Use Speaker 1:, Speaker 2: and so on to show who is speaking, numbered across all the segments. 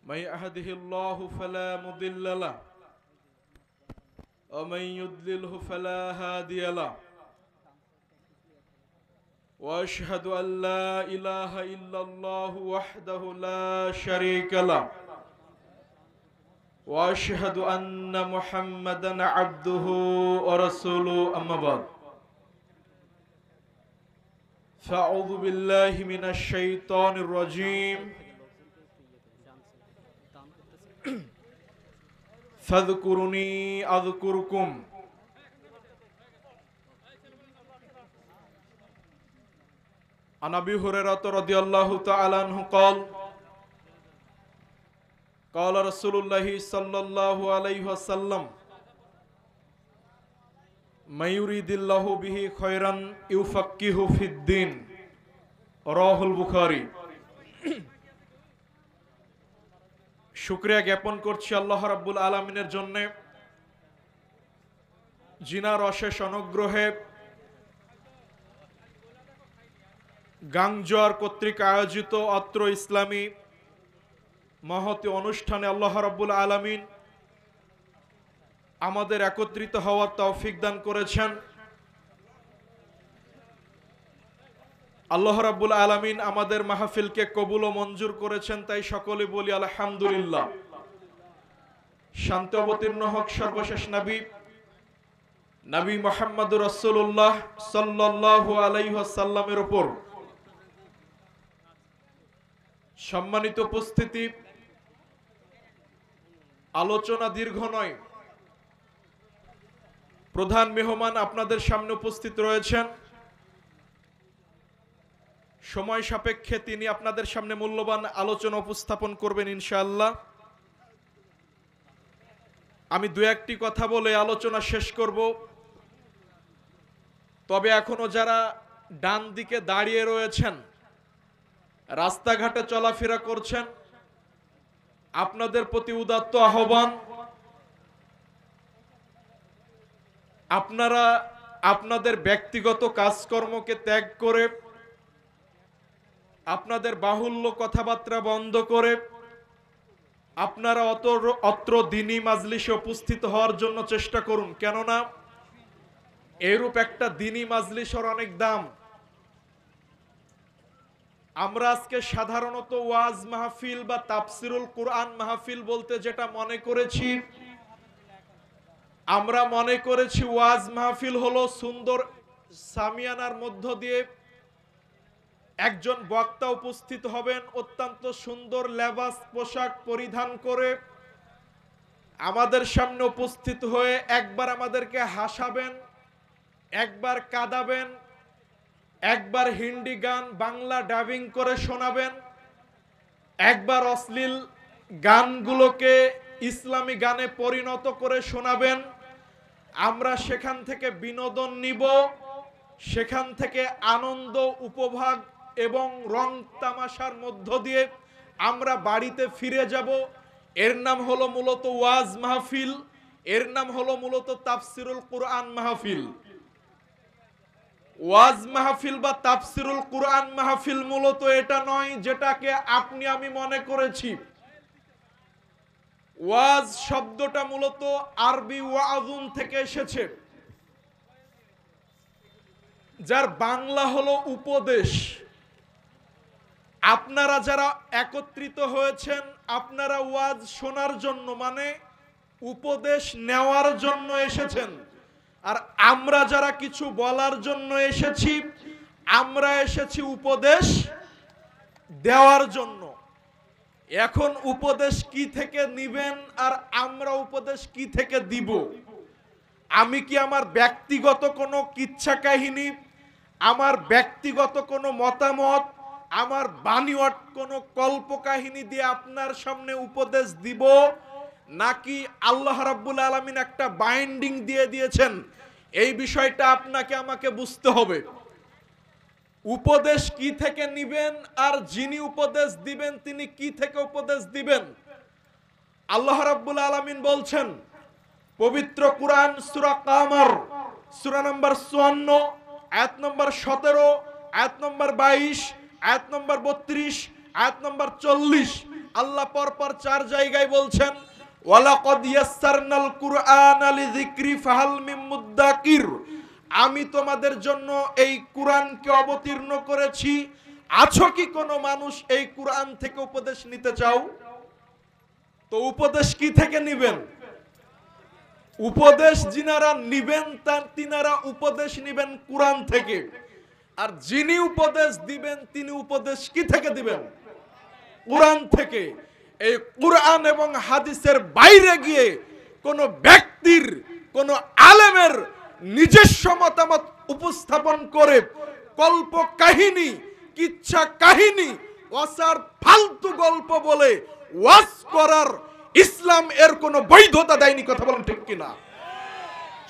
Speaker 1: من يهده الله فلا مضل له ومن يضلله فلا هادي له وأشهد أن لا إله إلا الله وحده لا شريك له وأشهد أن محمدا عبده ورسوله أما بعد فأعوذ بالله من الشيطان الرجيم فاذكروني أذكركم عن أبي هريرة رضي الله تعالى عنه قال رسول الله صلى الله عليه وسلم من يريد الله به خيرا يفقهه في الدين رواه البخاري শুকরিয়া জ্ঞাপন করছি আল্লাহ রাব্বুল আলামিনের জন্য, জিনার অশেষ অনুগ্রহে গাংজোয়ার কর্তৃক আয়োজিত অত্র ইসলামী মহতি অনুষ্ঠানে আল্লাহ রাব্বুল আলামিন আমাদের একত্রিত হওয়ার তৌফিক দান করেছেন। আল্লাহ রাব্বুল আলামিন আমাদের মাহফিলকে কবুল ও মঞ্জুর করেছেন, তাই সকলে বলি আলহামদুলিল্লাহ। শান্তি অবতীর্ণ হোক সর্বশেষ নবী মুহাম্মদুর রাসূলুল্লাহ সাল্লাল্লাহু আলাইহি ওয়াসাল্লামের উপর। সম্মানিত উপস্থিতি, আলোচনা দীর্ঘ নয়, প্রধান মেহমান আপনাদের সামনে উপস্থিত রয়েছেন। সময় সাপেক্ষে তিনি আপনাদের সামনে মূল্যবান আলোচনা উপস্থাপন করবেন ইনশাআল্লাহ। আমি দু একটি কথা বলে আলোচনা শেষ করব। তবে এখনো যারা ডান দিকে দাঁড়িয়ে রয়েছেন, রাস্তাঘাটে চলাফেরা করছেন, আপনাদের প্রতি উদাত্ত আহ্বান, আপনারা আপনাদের ব্যক্তিগত কাজকর্মকে ত্যাগ করে, আপনাদের বাহুল্য কথাবার্তা বন্ধ করে আপনারা অত্র দ্বীনি মাজলিসে উপস্থিত হওয়ার জন্য চেষ্টা করুন। কেননা এরূপ একটা দ্বীনি মাজলিসের অনেক দাম। আমরা আজকে সাধারণত ওয়াজ মাহফিল বা তাফসিরুল কুরআন মাহফিল বলতে যেটা মনে করেছি, আমরা মনে করেছি ওয়াজ মাহফিল হলো সুন্দর সামিয়ানার মধ্য দিয়ে একজন বক্তা উপস্থিত হবেন, অত্যন্ত সুন্দর লেবাস পোশাক পরিধান করে আমাদের সামনে উপস্থিত হয়ে একবার আমাদেরকে হাসাবেন, একবার কাঁদাবেন, একবার হিন্দি গান বাংলা ডাবিং করে শোনাবেন, একবার অশ্লীল গানগুলোকে ইসলামী গানে পরিণত করে শোনাবেন। আমরা সেখান থেকে বিনোদন নিব, সেখান থেকে আনন্দ উপভোগ এবং রং তামাশার মধ্য দিয়ে আমরা বাড়িতে ফিরে যাব। এর নাম হলো মূলত ওয়াজ মাহফিল, এর নাম হলো মূলত তাফসিরুল কুরআন মাহফিল। ওয়াজ মাহফিল বা তাফসিরুল কুরআন মাহফিল মূলত এটা নয় যেটাকে আপনি আমি মনে করেছি। ওয়াজ শব্দটা মূলত আরবি ওয়াজুন থেকে এসেছে, যার বাংলা হলো উপদেশ। আপনারা যারা একত্রিত হয়েছেন, আপনারা ওয়াজ শোনার জন্য মানে উপদেশ নেওয়ার জন্য এসেছেন, আর আমরা যারা কিছু বলার জন্য এসেছি, আমরা এসেছি উপদেশ দেওয়ার জন্য। এখন উপদেশ কি থেকে নিবেন আর আমরা উপদেশ কি থেকে দিব? আমি কি আমার ব্যক্তিগত কোনো কিচ্ছা কাহিনী, আমার ব্যক্তিগত কোনো মতামত, আমার বানিওয়াট কোনো কল্পকাহিনী দিয়ে আপনার সামনে উপদেশ দিব, নাকি আল্লাহ রাব্বুল আলামিন একটা বাইন্ডিং দিয়ে দিয়েছেন? এই বিষয়টা আপনাকে আমাকে বুঝতে হবে। উপদেশ কি থেকে নিবেন আর যিনি উপদেশ দিবেন তিনি কি থেকে উপদেশ দিবেন? আল্লাহ রাব্বুল আলামিন বলছেন পবিত্র কুরআন সূরা কামার সূরা নম্বর 54 আয়াত নম্বর 17, আয়াত নম্বর 22, আয়াত নম্বর 32, আয়াত নম্বর 40, আল্লাহ পরপর 4 জায়গায় বলছেন ওয়ালাকাদ ইয়াসসারনাল কুরআনা লিযিকরি ফাহাল মিন মুদ্দাকির, আমি তোমাদের জন্য এই কুরআনকে অবতীর্ণ করেছি, আছো কি কোনো মানুষ এই কুরআন থেকে উপদেশ নিতে চাও? তো উপদেশ কি থেকে নেবেন? উপদেশ যিনারা নিবেন তিনারা উপদেশ নিবেন কুরআন থেকে, আর যিনি উপদেশ দিবেন তিনি উপদেশ কি থেকে দিবেন? কুরআন থেকে। এই কুরআন এবং হাদিসের বাইরে গিয়ে কোন ব্যক্তির, কোন আলেমের নিজস্ব মতামত উপস্থাপন করে কল্প কাহিনী, কিচ্ছা কাহিনী, ওয়াসার ফালতু গল্প বলে ওয়াজ করার ইসলাম এর কোনো বৈধতা দেয়নি। কথা বলেন ঠিক কিনা?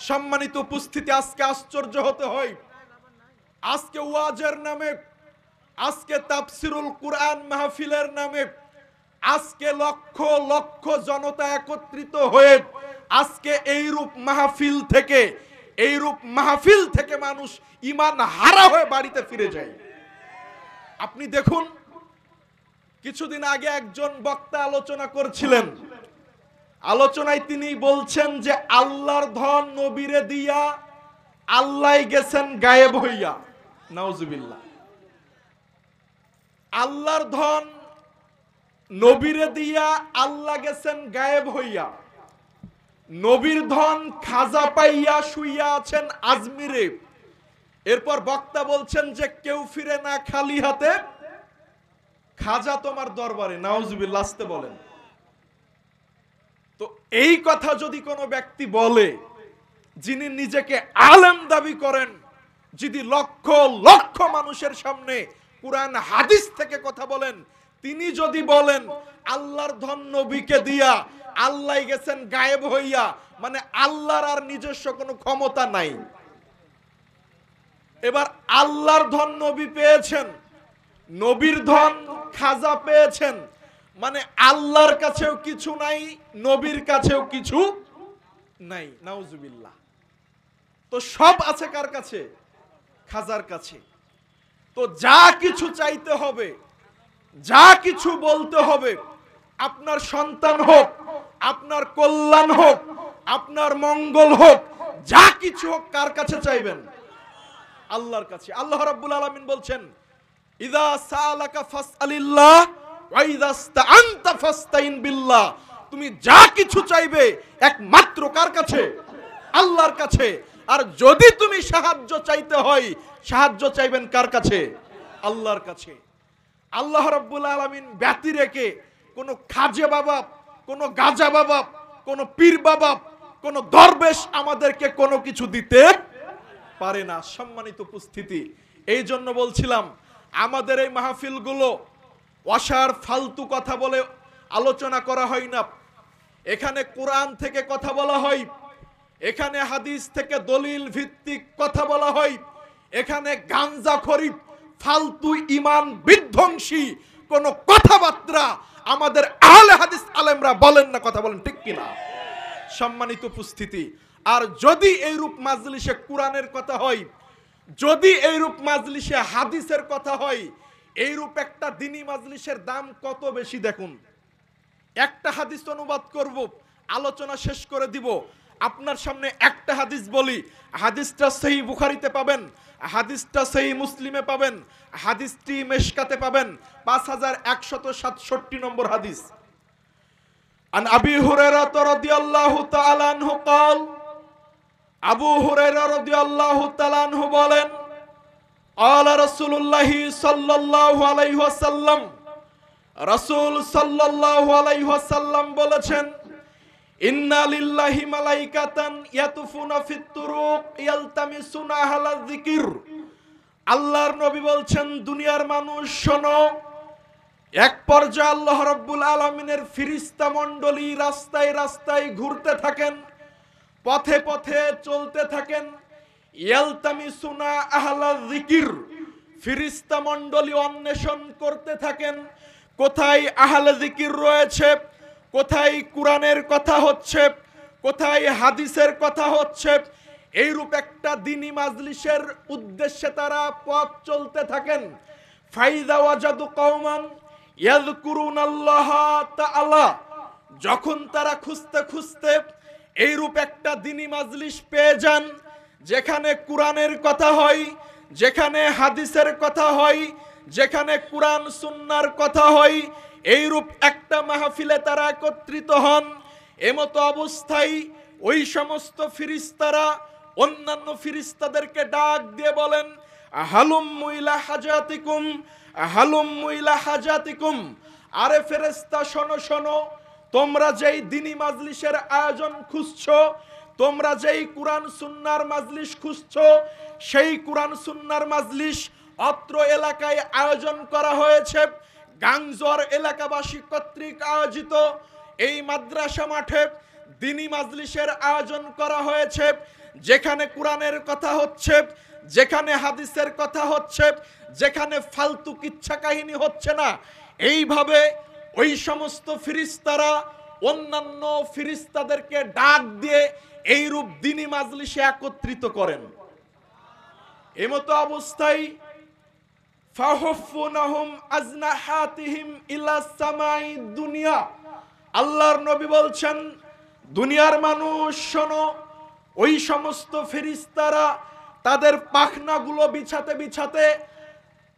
Speaker 1: সম্মানিত উপস্থিতি, আজকে আশ্চর্য হতে হয়, আজকে ওয়াজের নামে, আজকে তাফসিরুল কুরআন মাহফিলের নামে, আজকে লক্ষ লক্ষ জনতা একত্রিত হয়ে আজকে এইরূপ মাহফিল থেকে মানুষ ঈমান হারা হয়ে বাড়িতে ফিরে যায়। আপনি দেখুন, কিছুদিন আগে একজন বক্তা আলোচনা করছিলেন, আলোচনায় তিনি বলছেন যে আল্লাহর ধন নবীরে দিয়া আল্লাহ গেছেন গায়েব হইয়া। নাউজুবিল্লাহ। আল্লাহর ধন নবীরে দিয়া আল্লাহ গেছেন গায়েব হইয়া। নবীর ধন খাজা পাইয়া শুইয়া আছেন আজমিরে। এরপর বক্তা বলছেন যে কেউ ফিরে না খালি হাতে, খাজা তোমার দরবারে। নাউজুবিল্লাহ। আসতে বলেন। তো এই কথা যদি কোনো ব্যক্তি বলে, যিনি নিজেকে আলেম দাবি করেন, যদি লক্ষ লক্ষ মানুষের সামনে কুরআন হাদিস থেকে কথা বলেন, তিনি যদি বলেন আল্লাহর ধন নবীকে দিয়া আল্লাহ গেছেন গায়েব হইয়া, মানে আল্লাহর আর নিজস্ব কোনো ক্ষমতা নাই। এবার আল্লাহর ধন নবী পেয়েছেন, নবীর ধন খাজা পেয়েছেন, মানে আল্লাহর কাছেও কিছু নাই, নবীর কাছেও কিছু নাই। নাউজুবিল্লাহ। তো সব আছে কার কাছে? খাজার কাছে। তো যা কিছু চাইতে হবে, যা কিছু বলতে হবে, আপনার সন্তান হোক, আপনার কল্যাণ হোক, আপনার মঙ্গল হোক, যা কিছু হোক, কার কাছে চাইবেন? আল্লাহর কাছে। আল্লাহ রাব্বুল আলামিন বলছেন ইযা সালাকা ফাসআলিল্লাহ ওয়া ইযা ইসতাআনতা ফাসতাইন বিল্লাহ। তুমি যা কিছু চাইবে একমাত্র কার কাছে? আল্লাহর কাছে। আর যদি তুমি সাহায্য চাইতে হয়, সাহায্য চাইবেন কার কাছে? আল্লাহর কাছে। আল্লাহ রাব্বুল আলামিন ব্যতি রেখে কোন খাজে বাবা, কোন গাজা বাবা, কোন পীর বাবা, কোন দরবেশ আমাদেরকে কোনো কিছু দিতে পারে না। সম্মানিত উপস্থিতি, এই জন্য বলছিলাম আমাদের এই মাহফিলগুলো অসার ফালতু কথা বলে আলোচনা করা হয় না। এখানে কোরআন থেকে কথা বলা হয়, এখানে হাদিস থেকে দলিল ভিত্তিক কথা বলা হয়, এখানে গাঞ্জাখড়ি ফালতু ঈমান বিধ্বংসী কোন কথাবার্তা আমাদের আহলে হাদিস আলেমরা বলেন না। কথা বলেন ঠিক কিনা? সম্মানিত উপস্থিতি, আর যদি এইরূপ মাজলিসে কোরআনের কথা হয়, যদি এইরূপ মাজলিসে হাদিসের কথা হয়, এইরূপ একটা দ্বীনি মাজলিসের দাম কত বেশি দেখুন। একটা হাদিস অনুবাদ করব, আলোচনা শেষ করে দিব, আপনার সামনে একটা হাদিস বলি, হাদিসটা সহিহ বুখারীতে পাবেন, হাদিসটা সহিহ মুসলিমে পাবেন, হাদিসটি মেশকাতে পাবেন, 5167 নম্বর হাদিস। আন আবি হুরায়রা রাদিয়াল্লাহু তাআলা আনহু قال, আবু হুরায়রা রাদিয়াল্লাহু তাআলা আনহু বলেন, قال রাসূলুল্লাহ সাল্লাল্লাহু আলাইহি ওয়াসাল্লাম, রাসূল সাল্লাল্লাহু আলাইহি ওয়াসাল্লাম বলেছেন, ইন্না লিল্লাহি মালাইকাতান ইয়াতুফুনা ফিত তুরুক ইয়ালতামিসুনা আহলায যিকির। আল্লাহর নবী বলছেন, দুনিয়ার মানুষ শোনো, এক পর্যায়ে আল্লাহ রাব্বুল আলামিনের ফেরেশতা মণ্ডলী রাস্তায় রাস্তায় ঘুরতে থাকেন, পথে পথে চলতে থাকেন। ইয়ালতামিসুনা আহলায যিকির, ফেরেশতা মণ্ডলী অন্বেষণ করতে থাকেন কোথায় আহলে যিকির রয়েছে, কোথায় কোরআনের কথা হচ্ছে, কোথায় হাদিসের কথা হচ্ছে। এইরূপ একটা দ্বীনি মাজলিসের উদ্দেশ্যে তারা পথ চলতে থাকেন। ফাইদা ওয়াজাদু কওমান ইয়াযকুরুনাল্লাহ তাআলা, যখন তারা খুঁজতে খুঁজতে এইরূপ একটা দ্বীনি মাজলিস পেয়ে যান যেখানে কোরআনের কথা হয়, যেখানে হাদিসের কথা হয়, যেখানে কোরআন সুন্নাহর কথা হয়, এইরূপ একটা মাহফিলে তারা একত্রিত হন। এমতো অবস্থায় ওই সমস্ত ফিরিস্তারা অন্যান্য ফিরিস্তাদেরকে ডাক দিয়ে বলেন, হালুম্মু ইলা হাজাতিকুম, হালুম্মু ইলা হাজাতিকুম। আরে ফেরেশতা শোনো শোনো, তোমরা যেই দ্বীনি মাজলিসের আয়োজন খুঁজছো, তোমরা যেই কোরআন সুন্নাহর মাজলিস খুঁজছো, সেই কোরআন সুন্নাহর মাজলিস অত্র এলাকায় আয়োজন করা হয়েছে। গাংজর এলাকাবাসী কর্তৃক আয়োজিত এই মাদ্রাসা মাঠে দ্বীনি মাজলিসের আয়োজন করা হয়েছে, যেখানে কোরআনের কথা হচ্ছে, যেখানে হাদিসের কথা হচ্ছে, যেখানে ফালতু কিচ্ছা কাহিনী হচ্ছে না। এইভাবে ওই সমস্ত ফিরিস্তারা অন্যান্য ফিরিস্তাদেরকে ডাক দিয়ে এইরূপ দ্বীনি মাজলিসে একত্রিত করেন। এমতো অবস্থায় ফাহুফুনাহুম আজনাহাতিহিম ইলা সামাই দুনিয়া, আল্লাহর নবী বলছেন, দুনিয়ার মানুষ শোনো, ওই সমস্ত ফেরেশতারা তাদের পাখনাগুলো বিছাতে বিছাতে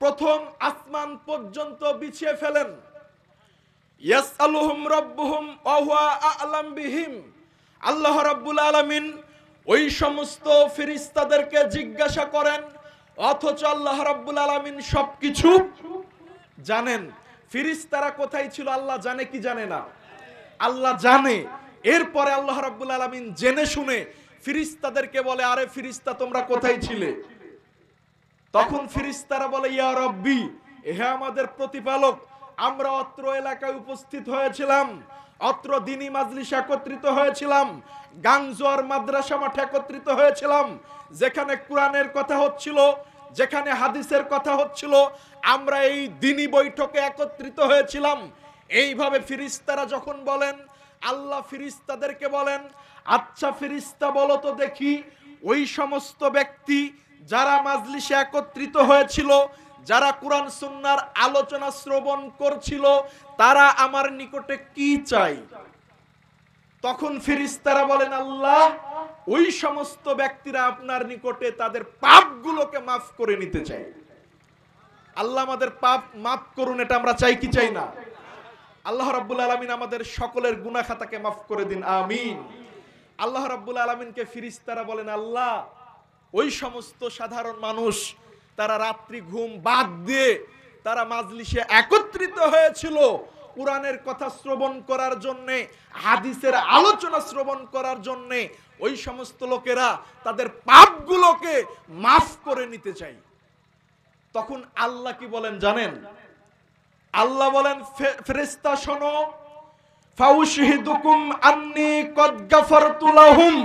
Speaker 1: প্রথম আসমান পর্যন্ত বিছিয়ে ফেলেন। ইয়াসআলুহুম রাব্বুহুম ওয়া হুয়া আ'লাম বিহিম, আল্লাহ রাব্বুল আলামিন ওই সমস্ত ফেরেশতাদেরকে জিজ্ঞাসা করেন, অথচ আল্লাহ রাব্বুল আলামিন সবকিছু জানেন। ফেরেশতারা কোথায় ছিল আল্লাহ জানে কি জানে না? আল্লাহ জানে। এরপরে আল্লাহ রাব্বুল আলামিন জেনে শুনে ফেরেশতাদেরকে বলে, আরে ফেরেশতা তোমরা কোথায় ছিলে? তখন ফেরেশতারা বলে, ইয়া রব্বি, হে আমাদের প্রতিপালক, আমরা অত্র এলাকায় উপস্থিত হয়েছিলাম, অত্র দ্বীনি মাজলিস একত্রিত হয়েছিলাম, গাংজোয়ার মাদ্রাসা মাঠে একত্রিত হয়েছিলাম, যেখানে কোরআনের কথা হচ্ছিল, যেখানে হাদিসের কথা হচ্ছিল, আমরা এই দ্বীনি বৈঠকে একত্রিত হয়েছিলাম। এইভাবে ফেরেশতারা যখন বলেন, আল্লাহ ফেরেশতাদেরকে বলেন, আচ্ছা ফেরেশতা বলো তো দেখি, ওই সমস্ত ব্যক্তি যারা মাজলিসে একত্রিত হয়েছিল, যারা কোরআন সুন্নাহর আলোচনা শ্রবণ করছিল, তারা আমার নিকটে কি চাই? তখন ফেরেশতারা বলেন, আল্লাহ ওই সমস্ত ব্যক্তিরা আপনার নিকটে তাদের পাপগুলোকে মাফ করে নিতে চায়। আল্লাহ আমাদের পাপ মাফ করুন, এটা আমরা চাই কি চাই না? আল্লাহ রাব্বুল আলামিন আমাদের সকলের গুনাহ খাতাকে মাফ করে দিন, আমিন। আল্লাহ রাব্বুল আলামিনকে ফেরেশতারা বলেন, আল্লাহ ওই সমস্ত সাধারণ মানুষ, তারা রাত্রি ঘুম বাদ দিয়ে তারা মাজলিসে একত্রিত হয়েছিল কোরআনের কথা শ্রবণ করার জন্য, হাদিসের আলোচনা শ্রবণ করার জন্য। ওই সমস্ত লোকেরা তাদের পাপগুলোকে মাফ করে নিতে চাই। তখন আল্লাহ কি বলেন জানেন? আল্লাহ বলেন, ফেরেশতা শোনো, ফাউশহিদুকুম আন্নী কদ গাফারতু লাহুম,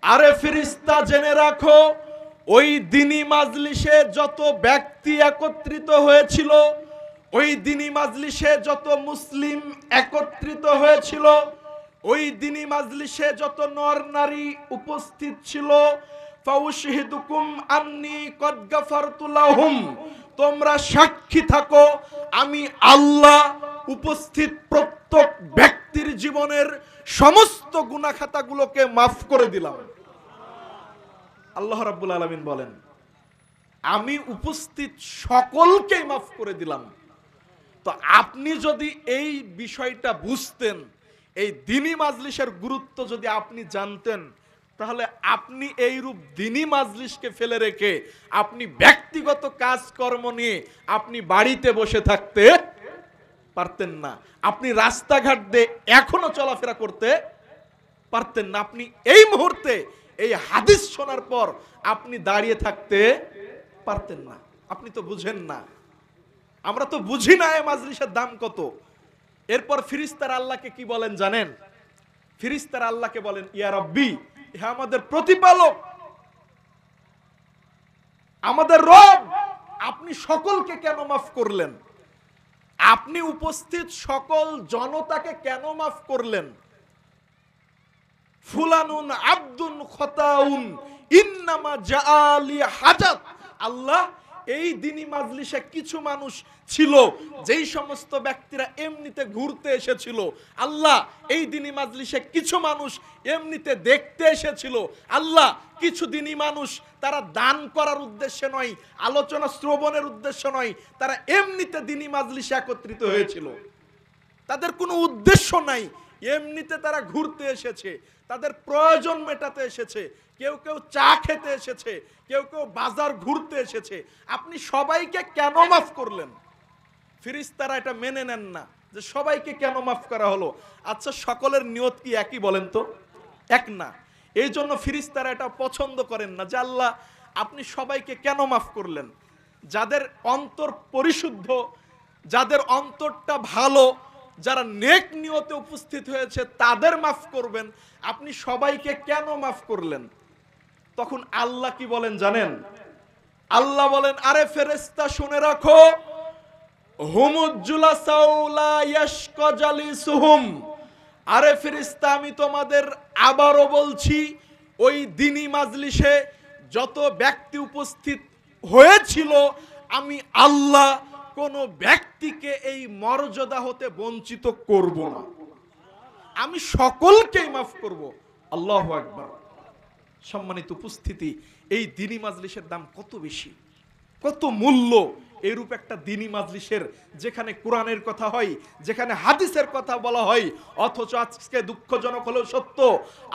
Speaker 1: আরে ফেরেশতা জেনে রাখো, ওই দ্বীনি মাজলিসে যত ব্যক্তি একত্রিত হয়েছিল, ওই দ্বীনি মাজলিসে যত মুসলিম একত্রিত হয়েছিল, ওই দ্বীনি মাজলিসে যত নর নারী উপস্থিত ছিল, ফাউশহিদুকুম আন্নী কদ গাফারতু লাহুম, তোমরা সাক্ষী থাকো, আমি আল্লাহ উপস্থিত প্রত্যেক ব্যক্তির জীবনের সমস্ত গুনাহ খাতাগুলোকে মাফ করে দিলাম। আল্লাহ রাব্বুল আলামিন বলেন, আমি উপস্থিত সকলকে মাফ করে দিলাম। তো আপনি যদি এই বিষয়টা বুঝতেন, এই দ্বীনি মাজলিসের গুরুত্ব যদি আপনি জানতেন, তাহলে আপনি এইরূপ দ্বীনি মাজলিসকে ফেলে রেখে আপনি ব্যক্তিগত কাজকর্ম নিয়ে আপনি বাড়িতে বসে থাকতে পারতেন না, আপনি রাস্তাঘাট দিয়ে এখনো চলাফেরা করতে পারতেন না, আপনি এই মুহূর্তে এই হাদিস শোনার পর আপনি দাঁড়িয়ে থাকতে পারতেন না। আপনি তো বুঝেন না, আমরা তো বুঝি না এই মাজলিসের দাম কত। এরপর ফেরেশতারা আল্লাহকে কি বলেন জানেন? ফেরেশতারা আল্লাহকে বলেন, ইয়া রব্বি, হে আমাদের প্রতিপালক, আমাদের রব, আপনি সকলকে কেন মাফ করলেন? আপনি উপস্থিত সকল জনতাকে কেন মাফ করলেন? ফুলানুন আব্দুন খতাউন ইন্নামা জাআলি হাজাত, আল্লাহ এই দিনী মাজলিসে কিছু মানুষ ছিল যেই সমস্ত ব্যক্তিরা এমনিতে ঘুরতে এসেছিল, আল্লাহ এই দিনী মাজলিসে কিছু মানুষ এমনিতে দেখতে এসেছিল, আল্লাহ কিছু দিনী মানুষ তারা দান করার উদ্দেশ্যে নয়, আলোচনা শ্রবণের উদ্দেশ্যে নয়, তারা এমনিতে দিনী মাজলিসে একত্রিত হয়েছিল, তাদের কোনো উদ্দেশ্য নাই, এমনিতে তারা ঘুরতে এসেছে, তাদের প্রয়োজন মেটাতে এসেছে, কেউ কেউ চা খেতে এসেছে, কেউ কেউ বাজার ঘুরতে এসেছে। আপনি সবাইকে কেন মাফ করলেন? ফেরেশতারা এটা মেনে নেন না যে সবাইকে কেন মাফ করা হলো। আচ্ছা, সকলের নিয়ত কি একই বলেন তো? এক না। এই জন্য ফেরেশতারা এটা পছন্দ করেন না যে আল্লাহ আপনি সবাইকে কেন মাফ করলেন। যাদের অন্তর পরিশুদ্ধ, যাদের অন্তরটা ভালো, যারা নেক নিয়তে উপস্থিত হয়েছে তাদের মাফ করবেন, আপনি সবাইকে কেন মাফ করলেন? তখন আল্লাহ কি বলেন জানেন? আল্লাহ বলেন, আরে ফেরেশতা শুনে রাখো, হুমুজ্জুলাসাউলা ইয়াশকাজালিসুহুম, আরে ফেরেশতা আমি তোমাদের আবারও বলছি, ওই দিনী মাজলিসে যত ব্যক্তি উপস্থিত হয়েছিল আমি আল্লাহ কোনো ব্যক্তিকে এই মর্যাদা হতে বঞ্চিত করব না, আমি সকলকেই মাফ করব। আল্লাহু আকবার। সম্মানিত উপস্থিতি, এই দিনী মাজলিসের দাম কত বেশি, কত মূল্য এরূপ একটা দিনী মাজলিসের, যেখানে কোরআনের কথা হয়, যেখানে হাদিসের কথা বলা হয়, অথচ আজকে দুঃখজনক হলেও সত্য,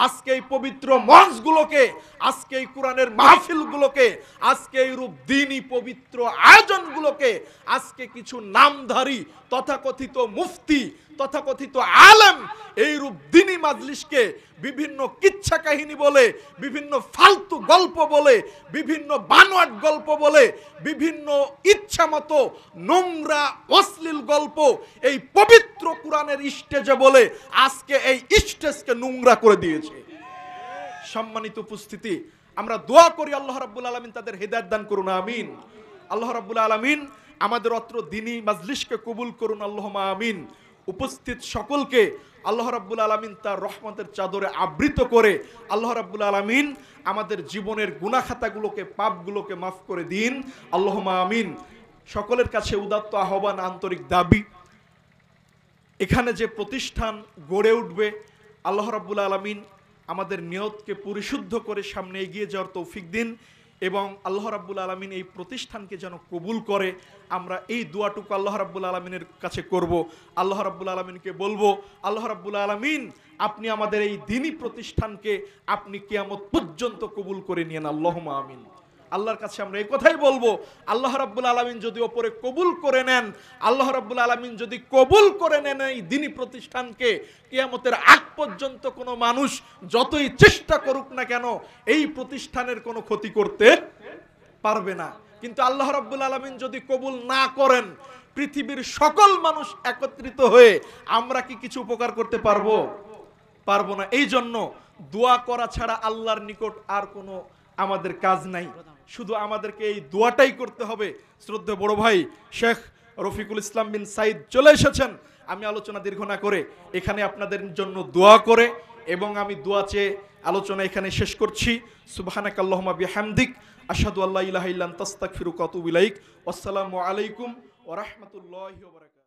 Speaker 1: আজকে এই পবিত্র মঞ্চগুলোকে, আজকে এই কোরআনের মাহফিলগুলোকে, আজকে এইরূপ দিনী পবিত্র আয়োজনগুলোকে আজকে কিছু নামধারী তথাকথিত মুফতি, তথাকথিত আলেম এইরূপ দিনী মাজলিসকে বিভিন্ন কিচ্ছা কাহিনী বলে, বিভিন্ন ফালতু গল্প বলে, বিভিন্ন বানোয়াট গল্প বলে, বিভিন্ন ইচ্ছা মতো নোংরা অশ্লীল গল্প এই পবিত্র কোরআনের স্টেজে বলে আজকে এই স্টেজকে নোংরা করে দিয়েছে। সম্মানিত উপস্থিতি, আমরা দোয়া করি আল্লাহ রাব্বুল আলামিন তাদের হেদায়েত দান করুন, আমিন। আল্লাহ রাব্বুল আলামিন আমাদের অত্র দিনী মাজলিসকে কবুল করুন, আল্লাহুম্মা আমিন। উপস্থিত সকলকে আল্লাহ রাব্বুল আলামিন তার রহমতের চাদরে আবৃত করে আল্লাহ রাব্বুল আলামিন আমাদের জীবনের গুনাহ খাতাগুলোকে, পাপগুলোকে মাফ করে দিন, আল্লাহুম্মা আমিন। সকলের কাছে উদাত্ত আহ্বান, আন্তরিক দাবি, এখানে যে প্রতিষ্ঠান গড়ে উঠবে আল্লাহ রাব্বুল আলামিন আমাদের নিয়তকে পরিশুদ্ধ করে সামনে এগিয়ে যাওয়ার তৌফিক দিন, এবং আল্লাহ রাব্বুল আলামিন এই প্রতিষ্ঠানকে যেন কবুল করে। আমরা এই দোয়াটুকু আল্লাহ রাব্বুল আলামিনের কাছে করব। আল্লাহ রাব্বুল আলামিনকে বলবো, আল্লাহ রাব্বুল আলামিন আপনি আমাদের এই দ্বীনি প্রতিষ্ঠানকে আপনি কিয়ামত পর্যন্ত কবুল করে নিয়েন, আল্লাহুম্মা আমিন। আল্লাহর কাছে আমরা এই কথাই বলবো, আল্লাহ রাব্বুল আলামিন যদি ওপরে কবুল করে নেন, আল্লাহ রাব্বুল আলামিন যদি কবুল করে নেন এই দ্বীনি প্রতিষ্ঠানকে, কিয়ামতের আগ পর্যন্ত কোনো মানুষ যতই চেষ্টা করুক না কেন এই প্রতিষ্ঠানের কোনো ক্ষতি করতে পারবে না। কিন্তু আল্লাহ রাব্বুল আলামিন যদি কবুল না করেন, পৃথিবীর সকল মানুষ একত্রিত হয়ে আমরা কি কিছু উপকার করতে পারবো? পারবো না। এই জন্য দোয়া করা ছাড়া আল্লাহর নিকট আর কোনো আমাদের কাজ নাই, শুধু আমাদেরকে এই দোয়াটাই করতে হবে। শ্রদ্ধেয় বড় ভাই শেখ রফিকুল ইসলাম বিন সাইদ চলে এসেছেন। আমি আলোচনা দীর্ঘ না করে এখানে আপনাদের জন্য দোয়া করে এবং আমি দোয়া চেয়ে আলোচনা এখানে শেষ করছি। সুবহানাকাল্লাহুম্মা বিহামদিক, আশহাদু আল্লা ইলাহা ইল্লা আনতা আস্তাগফিরুকা ওয়া আতুবু ইলাইক। আসসালামু আলাইকুম ওয়া রাহমাতুল্লাহি ওয়া বারাকাতুহু।